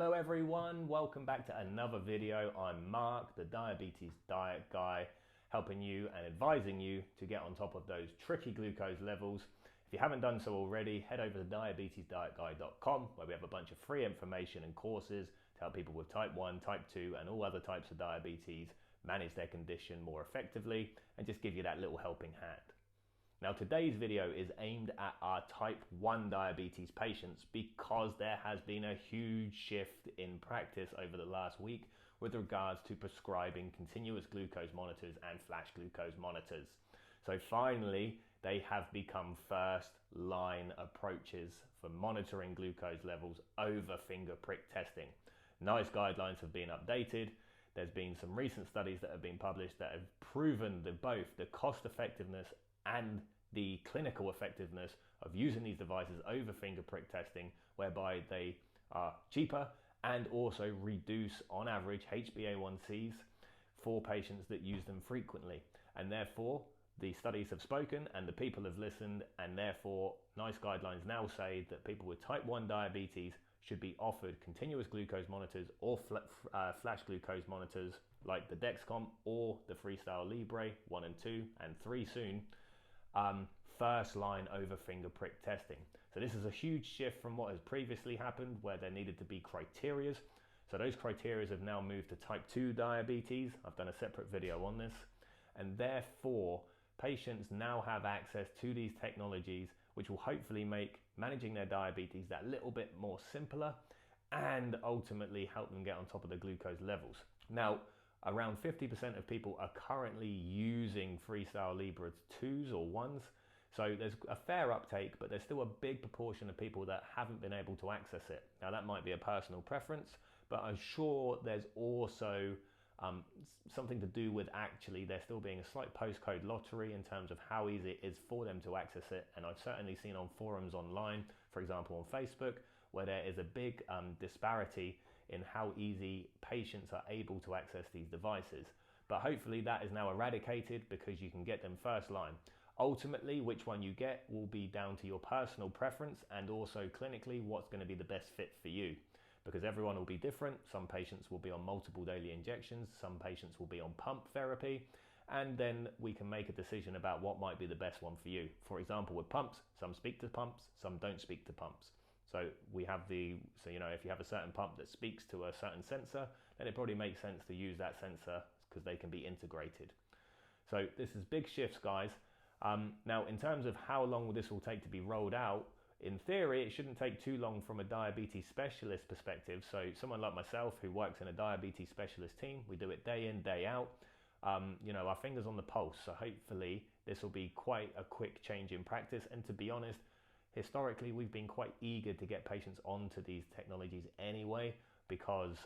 Hello everyone, welcome back to another video. I'm Mark, the Diabetes Diet Guy, helping you and advising you to get on top of those tricky glucose levels. If you haven't done so already, head over to diabetesdietguy.com where we have a bunch of free information and courses to help people with type 1, type 2 and all other types of diabetes manage their condition more effectively and just give you that little helping hand. Now today's video is aimed at our type 1 diabetes patients because there has been a huge shift in practice over the last week with regards to prescribing continuous glucose monitors and flash glucose monitors. So finally, they have become first line approaches for monitoring glucose levels over finger prick testing. NICE guidelines have been updated. There's been some recent studies that have been published that have proven that both the cost effectiveness and the clinical effectiveness of using these devices over finger prick testing, whereby they are cheaper and also reduce on average HbA1cs for patients that use them frequently. And therefore the studies have spoken and the people have listened, and therefore NICE guidelines now say that people with type 1 diabetes should be offered continuous glucose monitors or flash glucose monitors like the Dexcom or the Freestyle Libre 1 and 2 and 3 soon, first line over finger prick testing. So this is a huge shift from what has previously happened where there needed to be criterias. So those criterias have now moved to type 2 diabetes. I've done a separate video on this, and therefore patients now have access to these technologies which will hopefully make managing their diabetes that little bit more simpler and ultimately help them get on top of the glucose levels. Now, around 50% of people are currently using Freestyle Libre 2s or 1s. So there's a fair uptake, but there's still a big proportion of people that haven't been able to access it. Now that might be a personal preference, but I'm sure there's also something to do with actually there still being a slight postcode lottery in terms of how easy it is for them to access it. And I've certainly seen on forums online, for example on Facebook, where there is a big disparity in how easy patients are able to access these devices. But hopefully that is now eradicated because you can get them first line. Ultimately, which one you get will be down to your personal preference and also clinically what's going to be the best fit for you, because everyone will be different. Some patients will be on multiple daily injections, some patients will be on pump therapy, and then we can make a decision about what might be the best one for you. For example, with pumps, some speak to pumps, some don't speak to pumps. So we have if you have a certain pump that speaks to a certain sensor, then it probably makes sense to use that sensor because they can be integrated. So this is big shifts, guys. Now, in terms of how long this will take to be rolled out, in theory, it shouldn't take too long from a diabetes specialist perspective. So someone like myself who works in a diabetes specialist team, we do it day in, day out. Our fingers on the pulse. So hopefully this will be quite a quick change in practice. And to be honest, historically, we've been quite eager to get patients onto these technologies anyway, because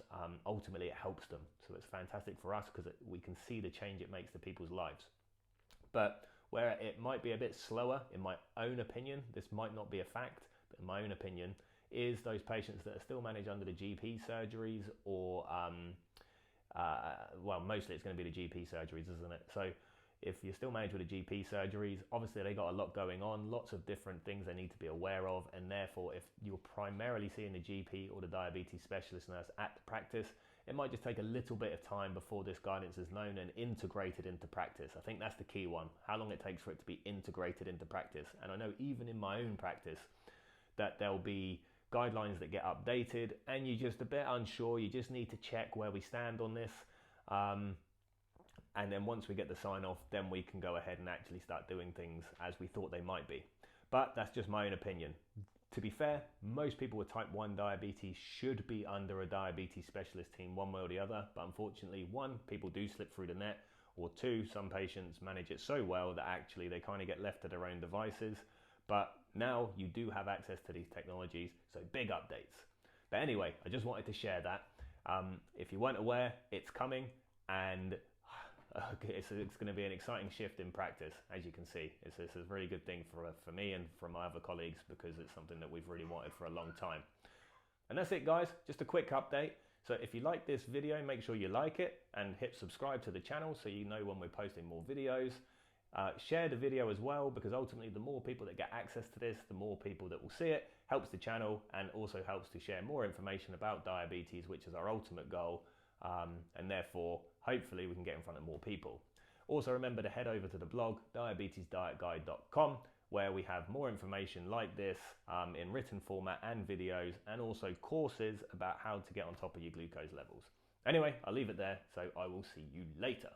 ultimately it helps them. So it's fantastic for us because we can see the change it makes to people's lives. But where it might be a bit slower, in my own opinion, this might not be a fact, but in my own opinion, is those patients that are still managed under the GP surgeries or, mostly it's going to be the GP surgeries, isn't it? So if you're still managed with the GP surgeries, obviously they got a lot going on, lots of different things they need to be aware of, and therefore if you're primarily seeing the GP or the diabetes specialist nurse at the practice, it might just take a little bit of time before this guidance is known and integrated into practice. I think that's the key one, how long it takes for it to be integrated into practice. And I know even in my own practice that there'll be guidelines that get updated and you're just a bit unsure, you just need to check where we stand on this. And then once we get the sign off, then we can go ahead and actually start doing things as we thought they might be. But that's just my own opinion. To be fair, most people with type 1 diabetes should be under a diabetes specialist team one way or the other. But unfortunately, one, people do slip through the net, or two, some patients manage it so well that actually they kind of get left to their own devices. But now you do have access to these technologies, so big updates. But anyway, I just wanted to share that. If you weren't aware, it's coming, and it's going to be an exciting shift in practice, as you can see. It's a very good thing for me and for my other colleagues because it's something that we've really wanted for a long time. And that's it, guys. Just a quick update. So if you like this video, make sure you like it and hit subscribe to the channel so you know when we're posting more videos. Share the video as well, because ultimately the more people that get access to this, the more people that will see it, helps the channel and also helps to share more information about diabetes, which is our ultimate goal, and therefore hopefully we can get in front of more people. Also remember to head over to the blog diabetesdietguide.com, where we have more information like this in written format and videos, and also courses about how to get on top of your glucose levels. Anyway, I'll leave it there, so I will see you later.